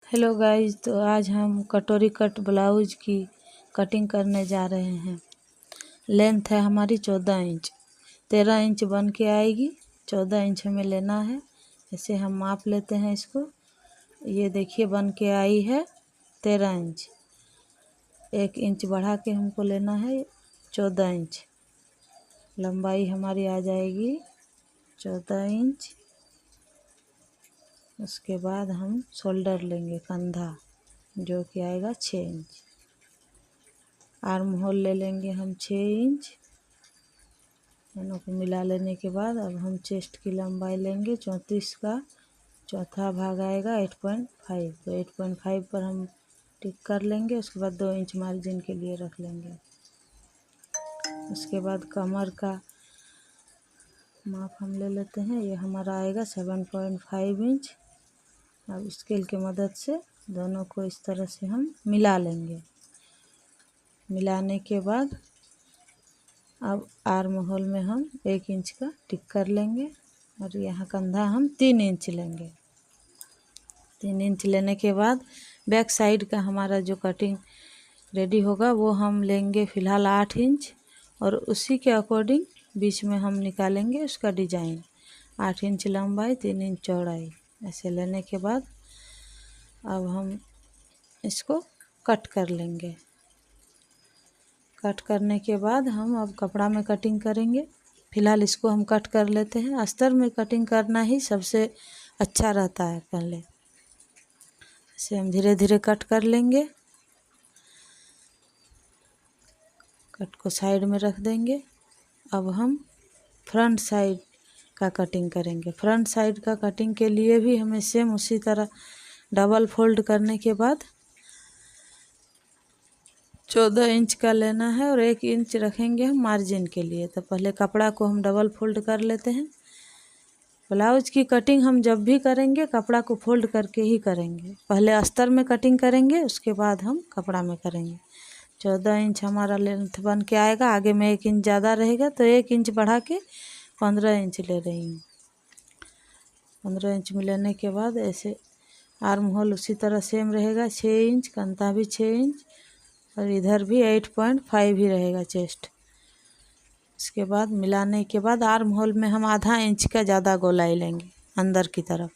Hello guys, तो आज हम कटोरी कट ब्लाउज की कटिंग करने जा रहे हैं। लेंथ है हमारी 14 इंच। 13 इंच बन के आएगी। 14 इंच हमें लेना है। ऐसे हम माप लेते हैं इसको। ये देखिए बन के आई है 13 इंच। 1 इंच बढ़ा के हमको लेना है 14 इंच। लंबाई हमारी आ जाएगी 14 इंच। उसके बाद हम शोल्डर लेंगे, कंधा, जो कि आएगा 6 इंच। आर्म होल ले लेंगे हम 6 इंच। दोनों को मिला लेने के बाद अब हम चेस्ट की लंबाई लेंगे 34 का चौथा भाग आएगा 8.5। तो 8.5 पर हम टिक कर लेंगे। उसके बाद 2 इंच मार्जिन के लिए रख लेंगे। उसके बाद कमर का माप हम ले लेते हैं। ये हमारा आएगा 7.5 इंच। अब स्केल की मदद से दोनों को इस तरह से हम मिला लेंगे। मिलाने के बाद अब आर्म होल में हम 1 इंच का टिक कर लेंगे और यहाँ कंधा हम 3 इंच लेंगे। 3 इंच लेने के बाद बैक साइड का हमारा जो कटिंग रेडी होगा वो हम लेंगे फ़िलहाल 8 इंच और उसी के अकॉर्डिंग बीच में हम निकालेंगे उसका डिजाइन। 8 इंच लंबाई, 3 इंच चौड़ाई। ऐसे लेने के बाद अब हम इसको कट कर लेंगे। कट करने के बाद हम अब कपड़ा में कटिंग करेंगे। फ़िलहाल इसको हम कट कर लेते हैं। अस्तर में कटिंग करना ही सबसे अच्छा रहता है। पहले इसे हम धीरे धीरे कट कर लेंगे। कट को साइड में रख देंगे। अब हम फ्रंट साइड का कटिंग करेंगे। फ्रंट साइड का कटिंग के लिए भी हमें सेम उसी तरह डबल फोल्ड करने के बाद 14 इंच का लेना है और 1 इंच रखेंगे हम मार्जिन के लिए। तो पहले कपड़ा को हम डबल फोल्ड कर लेते हैं। ब्लाउज की कटिंग हम जब भी करेंगे कपड़ा को फोल्ड करके ही करेंगे। पहले अस्तर में कटिंग करेंगे, उसके बाद हम कपड़ा में करेंगे। 14 इंच हमारा लेंथ बन के आएगा। आगे में 1 इंच ज़्यादा रहेगा तो 1 इंच बढ़ा के 15 इंच ले रही हूँ। 15 इंच में लेने के बाद ऐसे आर्म होल उसी तरह सेम रहेगा 6 इंच, कंधा भी 6 इंच और इधर भी 8.5 ही रहेगा चेस्ट। इसके बाद मिलाने के बाद आर्म होल में हम आधा इंच का ज़्यादा गोलाई लेंगे अंदर की तरफ।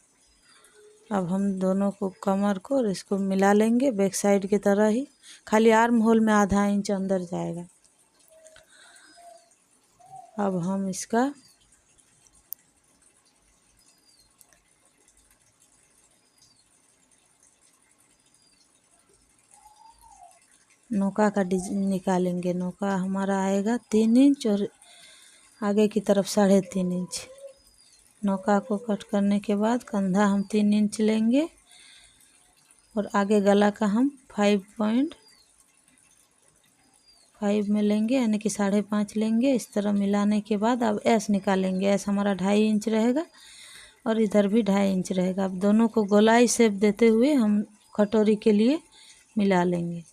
अब हम दोनों को कमर को और इसको मिला लेंगे बैक साइड की तरह ही, खाली आर्म होल में आधा इंच अंदर जाएगा। अब हम इसका नोका का डिजाइन निकालेंगे। नोका हमारा आएगा 3 इंच और आगे की तरफ 3.5 इंच। नोका को कट करने के बाद कंधा हम 3 इंच लेंगे और आगे गला का हम 5.5 में लेंगे, यानी कि 5.5 लेंगे। इस तरह मिलाने के बाद अब एस निकालेंगे। एस हमारा 2.5 इंच रहेगा और इधर भी 2.5 इंच रहेगा। अब दोनों को गोलाई शेप देते हुए हम कटोरी के लिए मिला लेंगे।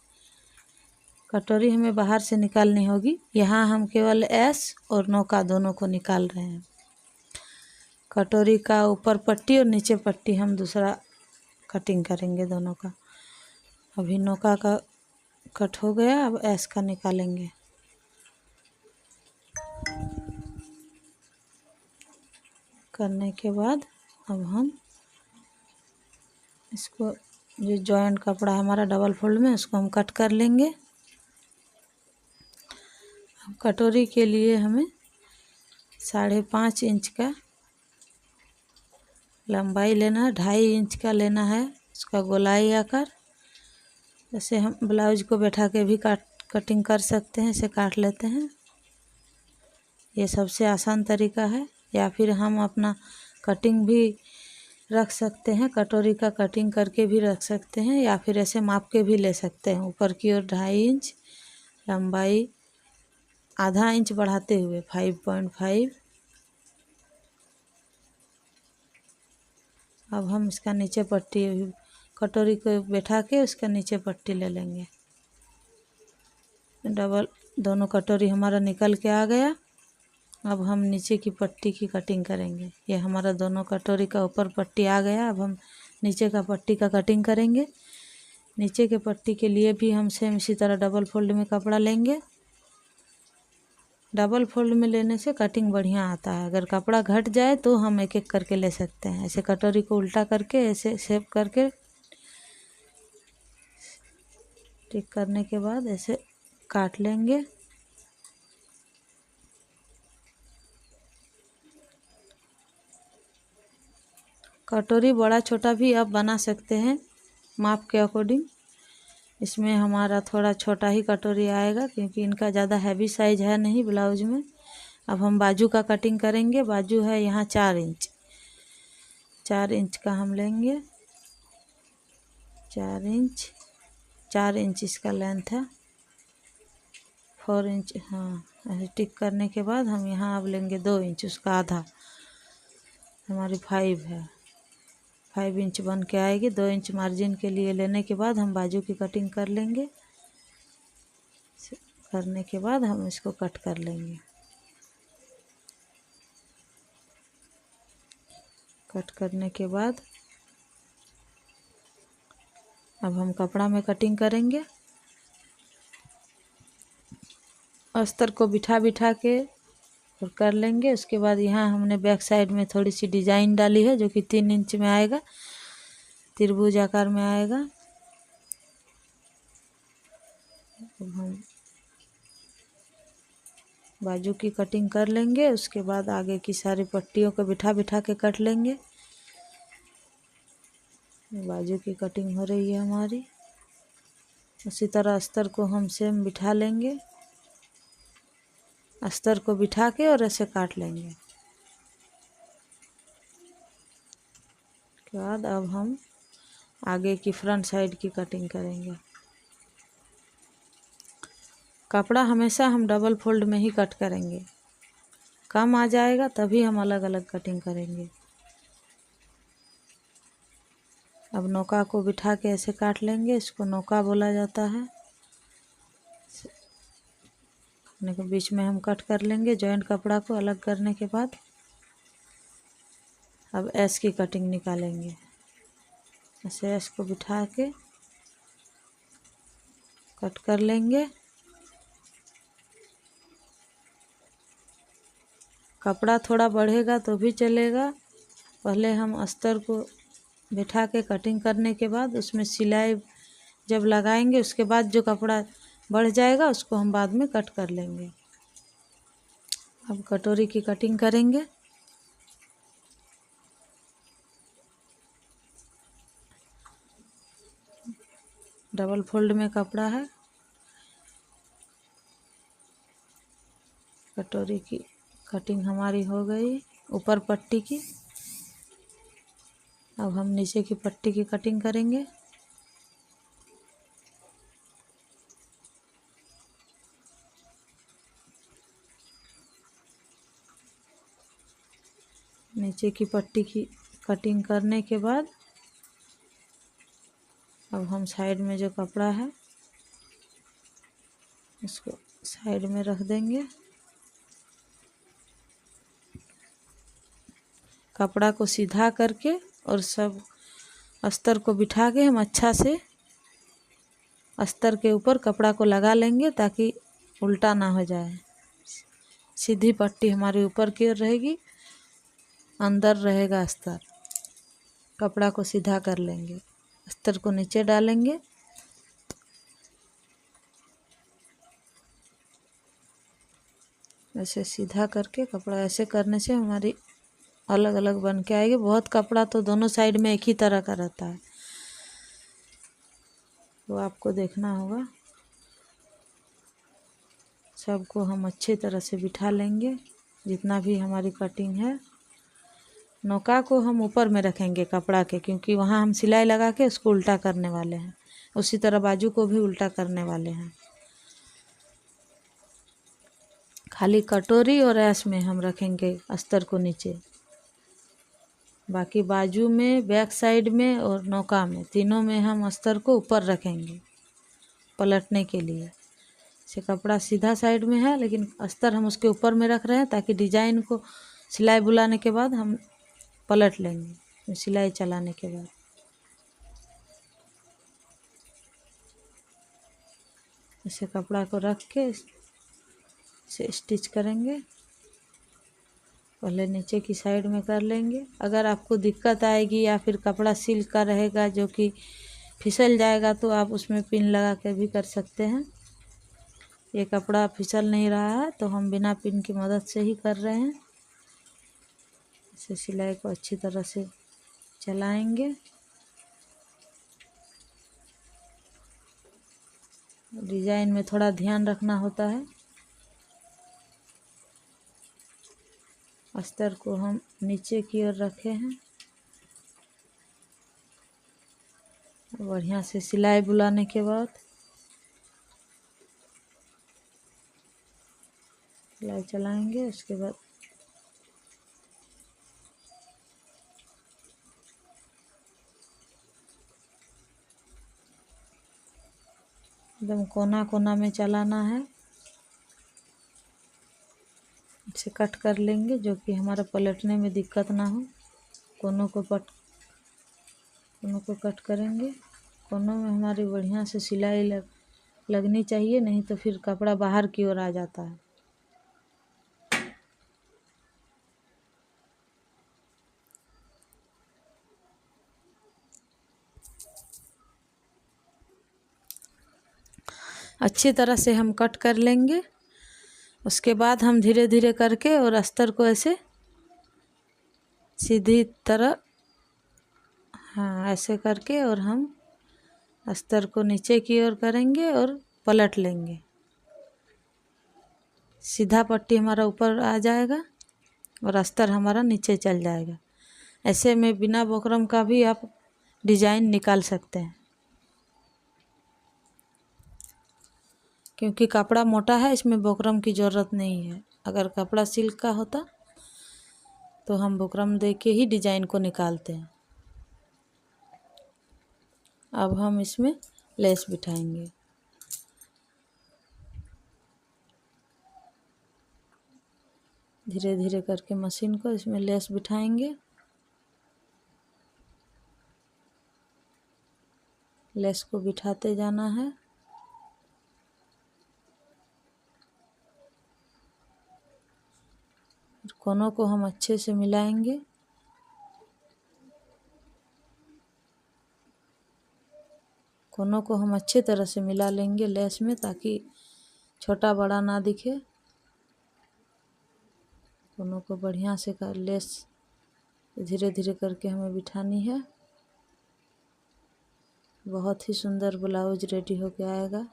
कटोरी हमें बाहर से निकालनी होगी। यहाँ हम केवल एस और नोका दोनों को निकाल रहे हैं। कटोरी का ऊपर पट्टी और नीचे पट्टी हम दूसरा कटिंग करेंगे दोनों का। अभी नोका का कट हो गया। अब एस का निकालेंगे। करने के बाद अब हम इसको जो जॉइंट कपड़ा हमारा डबल फोल्ड में उसको हम कट कर लेंगे। अब कटोरी के लिए हमें 5.5 इंच का लंबाई लेना है, 2.5 इंच का लेना है उसका गोलाई आकर। जैसे हम ब्लाउज को बैठा के भी कटिंग कर सकते हैं, इसे काट लेते हैं। ये सबसे आसान तरीका है। या फिर हम अपना कटिंग भी रख सकते हैं, कटोरी का कटिंग करके भी रख सकते हैं, या फिर ऐसे माप के भी ले सकते हैं। ऊपर की ओर 2.5 इंच, लंबाई आधा इंच बढ़ाते हुए 5.5। अब हम इसका नीचे पट्टी कटोरी को बैठा के उसका नीचे पट्टी ले लेंगे। डबल दोनों कटोरी हमारा निकल के आ गया। अब हम नीचे की पट्टी की कटिंग करेंगे। ये हमारा दोनों कटोरी का ऊपर पट्टी आ गया। अब हम नीचे का पट्टी का कटिंग करेंगे। नीचे के पट्टी के लिए भी हम सेम इसी तरह डबल फोल्ड में कपड़ा लेंगे। डबल फोल्ड में लेने से कटिंग बढ़िया आता है। अगर कपड़ा घट जाए तो हम एक एक करके ले सकते हैं। ऐसे कटोरी को उल्टा करके ऐसे शेप करके टिक करने के बाद ऐसे काट लेंगे। कटोरी बड़ा छोटा भी आप बना सकते हैं माप के अकॉर्डिंग। इसमें हमारा थोड़ा छोटा ही कटोरी आएगा क्योंकि इनका ज़्यादा हैवी साइज है नहीं ब्लाउज में। अब हम बाजू का कटिंग करेंगे। बाजू है यहाँ 4 इंच। 4 इंच का हम लेंगे। 4 इंच इसका लेंथ है। 4 इंच, हाँ ऐसे टिक करने के बाद हम यहाँ अब लेंगे 2 इंच, उसका आधा। हमारी 5 है। 5 इंच बन के आएगी। 2 इंच मार्जिन के लिए लेने के बाद हम बाजू की कटिंग कर लेंगे। करने के बाद हम इसको कट कर लेंगे। कट करने के बाद अब हम कपड़ा में कटिंग करेंगे। अस्तर को बिठा बिठा के और कर लेंगे। उसके बाद यहाँ हमने बैक साइड में थोड़ी सी डिजाइन डाली है जो कि 3 इंच में आएगा, त्रिभुज आकार में आएगा। अब हम बाजू की कटिंग कर लेंगे। उसके बाद आगे की सारी पट्टियों को बिठा बिठा के कट लेंगे। बाजू की कटिंग हो रही है हमारी। उसी तरह अस्तर को हम सेम बिठा लेंगे। अस्तर को बिठा के और ऐसे काट लेंगे। उसके बाद अब हम आगे की फ्रंट साइड की कटिंग करेंगे। कपड़ा हमेशा हम डबल फोल्ड में ही कट करेंगे। कम आ जाएगा तभी हम अलग अलग कटिंग करेंगे। अब नौका को बिठा के ऐसे काट लेंगे। इसको नौका बोला जाता है। बीच में हम कट कर लेंगे जॉइंट कपड़ा को अलग करने के बाद। अब एस की कटिंग निकालेंगे। ऐसे एस को बिठा के कट कर लेंगे। कपड़ा थोड़ा बढ़ेगा तो भी चलेगा। पहले हम अस्तर को बिठा के कटिंग करने के बाद उसमें सिलाई जब लगाएंगे उसके बाद जो कपड़ा बढ़ जाएगा उसको हम बाद में कट कर लेंगे। अब कटोरी की कटिंग करेंगे। डबल फोल्ड में कपड़ा है। कटोरी की कटिंग हमारी हो गई ऊपर पट्टी की। अब हम नीचे की पट्टी की कटिंग करेंगे। नीचे की पट्टी की कटिंग करने के बाद अब हम साइड में जो कपड़ा है उसको साइड में रख देंगे। कपड़ा को सीधा करके और सब अस्तर को बिठा के हम अच्छा से अस्तर के ऊपर कपड़ा को लगा लेंगे ताकि उल्टा ना हो जाए। सीधी पट्टी हमारी ऊपर की ओर रहेगी, अंदर रहेगा अस्तर। कपड़ा को सीधा कर लेंगे। अस्तर को नीचे डालेंगे। ऐसे सीधा करके कपड़ा ऐसे करने से हमारी अलग अलग बन के आएगी। बहुत कपड़ा तो दोनों साइड में एक ही तरह का रहता है, तो आपको देखना होगा। सबको हम अच्छे तरह से बिठा लेंगे जितना भी हमारी कटिंग है। नौका को हम ऊपर में रखेंगे कपड़ा के, क्योंकि वहाँ हम सिलाई लगा के उसको उल्टा करने वाले हैं। उसी तरह बाजू को भी उल्टा करने वाले हैं। खाली कटोरी और ऐश में हम रखेंगे अस्तर को नीचे। बाकी बाजू में, बैक साइड में और नौका में, तीनों में हम अस्तर को ऊपर रखेंगे पलटने के लिए। से कपड़ा सीधा साइड में है लेकिन अस्तर हम उसके ऊपर में रख रहे हैं ताकि डिजाइन को सिलाई बुलाने के बाद हम पलट लेंगे, सिलाई चलाने के बाद। ऐसे कपड़ा को रख के इसे स्टिच करेंगे। पहले नीचे की साइड में कर लेंगे। अगर आपको दिक्कत आएगी या फिर कपड़ा सिल्क का रहेगा जो कि फिसल जाएगा तो आप उसमें पिन लगा के भी कर सकते हैं। ये कपड़ा फिसल नहीं रहा है तो हम बिना पिन की मदद से ही कर रहे हैं। इसे सिलाई को अच्छी तरह से चलाएंगे। डिजाइन में थोड़ा ध्यान रखना होता है। अस्तर को हम नीचे की ओर रखे हैं। बढ़िया से सिलाई बुलाने के बाद सिलाई चलाएंगे। उसके बाद एकदम कोना कोना में चलाना है। इसे कट कर लेंगे जो कि हमारा पलटने में दिक्कत ना हो। कोनों को कट करेंगे। कोनों में हमारी बढ़िया से सिलाई लगनी चाहिए, नहीं तो फिर कपड़ा बाहर की ओर आ जाता है। अच्छी तरह से हम कट कर लेंगे। उसके बाद हम धीरे धीरे करके और अस्तर को ऐसे सीधी तरह, हाँ ऐसे करके, और हम अस्तर को नीचे की ओर करेंगे और पलट लेंगे। सीधा पट्टी हमारा ऊपर आ जाएगा और अस्तर हमारा नीचे चल जाएगा। ऐसे में बिना बुकरम का भी आप डिजाइन निकाल सकते हैं। क्योंकि कपड़ा मोटा है, इसमें बुकरम की ज़रूरत नहीं है। अगर कपड़ा सिल्क का होता तो हम बुकरम दे के ही डिजाइन को निकालते हैं। अब हम इसमें लेस बिठाएंगे। धीरे धीरे करके मशीन को इसमें लेस बिठाएंगे। लेस को बिठाते जाना है। कोनों को हम अच्छे से मिलाएंगे। कोनों को हम अच्छे तरह से मिला लेंगे लेस में, ताकि छोटा बड़ा ना दिखे। कोनों को बढ़िया से कर लेस धीरे धीरे करके हमें बिठानी है। बहुत ही सुंदर ब्लाउज रेडी होके आएगा।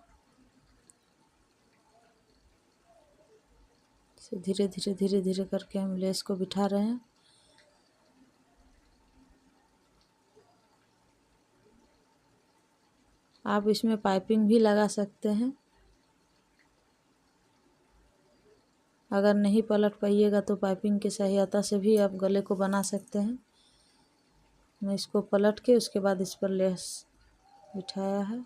धीरे धीरे करके हम लेस को बिठा रहे हैं। आप इसमें पाइपिंग भी लगा सकते हैं। अगर नहीं पलट पाइएगा तो पाइपिंग की सहायता से भी आप गले को बना सकते हैं। मैं इसको पलट के उसके बाद इस पर लेस बिठाया है।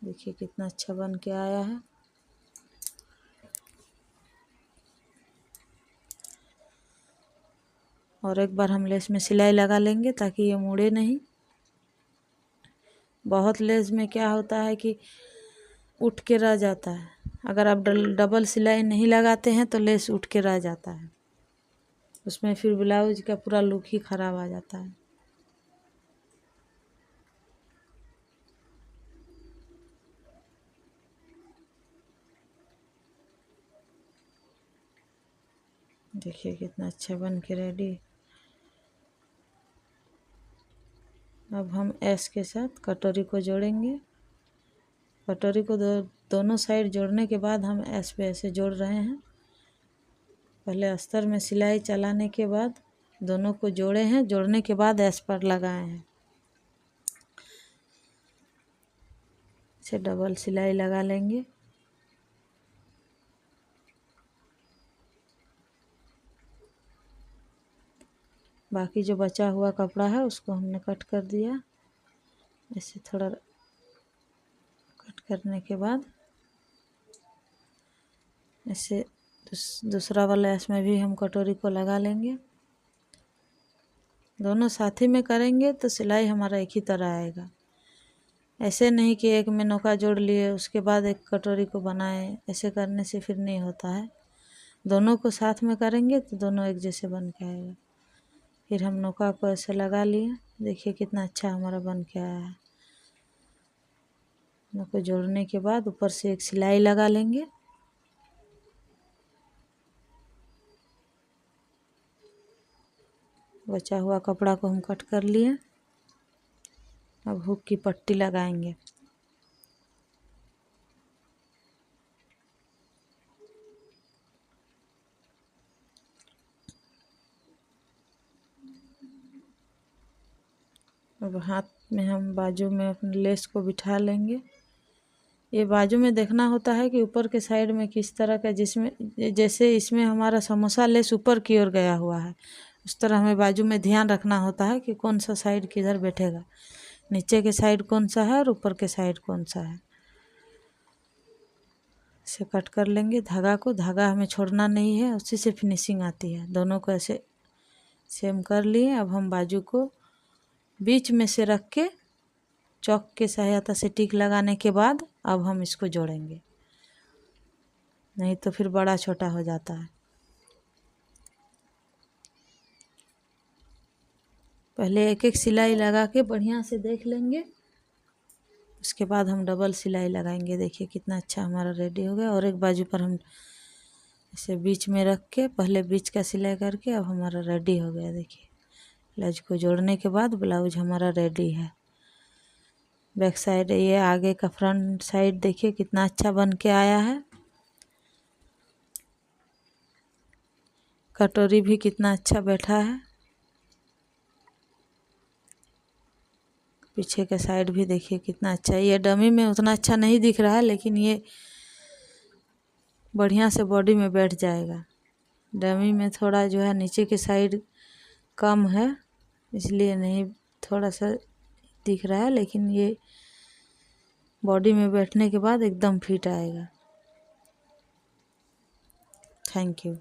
देखिए कितना अच्छा बन के आया है। और एक बार हम लेस में सिलाई लगा लेंगे ताकि ये मुड़े नहीं। बहुत लेस में क्या होता है कि उठ के रह जाता है। अगर आप डबल सिलाई नहीं लगाते हैं तो लेस उठ के रह जाता है। उसमें फिर ब्लाउज का पूरा लुक ही ख़राब आ जाता है। देखिए कितना अच्छा बन के रेडी। अब हम एस के साथ कटोरी को जोड़ेंगे। कटोरी को दोनों साइड जोड़ने के बाद हम एस पे ऐसे जोड़ रहे हैं। पहले अस्तर में सिलाई चलाने के बाद दोनों को जोड़े हैं, जोड़ने के बाद एस पर लगाए हैं। इसे डबल सिलाई लगा लेंगे। बाकी जो बचा हुआ कपड़ा है उसको हमने कट कर दिया। ऐसे थोड़ा कट करने के बाद ऐसे दूसरा वाला इसमें भी हम कटोरी को लगा लेंगे। दोनों साथ ही में करेंगे तो सिलाई हमारा एक ही तरह आएगा। ऐसे नहीं कि एक में नौका जोड़ लिए उसके बाद एक कटोरी को बनाए, ऐसे करने से फिर नहीं होता है। दोनों को साथ में करेंगे तो दोनों एक जैसे बन के आएगा। फिर हम नौका को ऐसे लगा लिए, देखिए कितना अच्छा हमारा बन के आया है। नौका जोड़ने के बाद ऊपर से एक सिलाई लगा लेंगे। बचा हुआ कपड़ा को हम कट कर लिए। अब हुक की पट्टी लगाएंगे। अब हाथ में हम बाजू में अपने लेस को बिठा लेंगे। ये बाजू में देखना होता है कि ऊपर के साइड में किस तरह का, जिसमें जैसे इसमें हमारा समोसा लेस ऊपर की ओर गया हुआ है, उस तरह हमें बाजू में ध्यान रखना होता है कि कौन सा साइड किधर बैठेगा, नीचे के साइड कौन सा है और ऊपर के साइड कौन सा है। इसे कट कर लेंगे। धागा हमें छोड़ना नहीं है, उसी से फिनिशिंग आती है। दोनों को ऐसे सेम कर लिए। अब हम बाजू को बीच में से रख के चॉक के सहायता से टिक लगाने के बाद अब हम इसको जोड़ेंगे, नहीं तो फिर बड़ा छोटा हो जाता है। पहले एक एक सिलाई लगा के बढ़िया से देख लेंगे, उसके बाद हम डबल सिलाई लगाएंगे। देखिए कितना अच्छा हमारा रेडी हो गया। और एक बाजू पर हम इसे बीच में रख के पहले बीच का सिलाई करके अब हमारा रेडी हो गया। देखिए ब्लाउज को जोड़ने के बाद ब्लाउज हमारा रेडी है। बैक साइड, ये आगे का फ्रंट साइड देखिए कितना अच्छा बन के आया है। कटोरी भी कितना अच्छा बैठा है। पीछे का साइड भी देखिए कितना अच्छा है। ये डमी में उतना अच्छा नहीं दिख रहा है, लेकिन ये बढ़िया से बॉडी में बैठ जाएगा। डमी में थोड़ा जो है नीचे के साइड कम है, इसलिए नहीं थोड़ा सा दिख रहा है, लेकिन ये बॉडी में बैठने के बाद एकदम फिट आएगा। Thank you.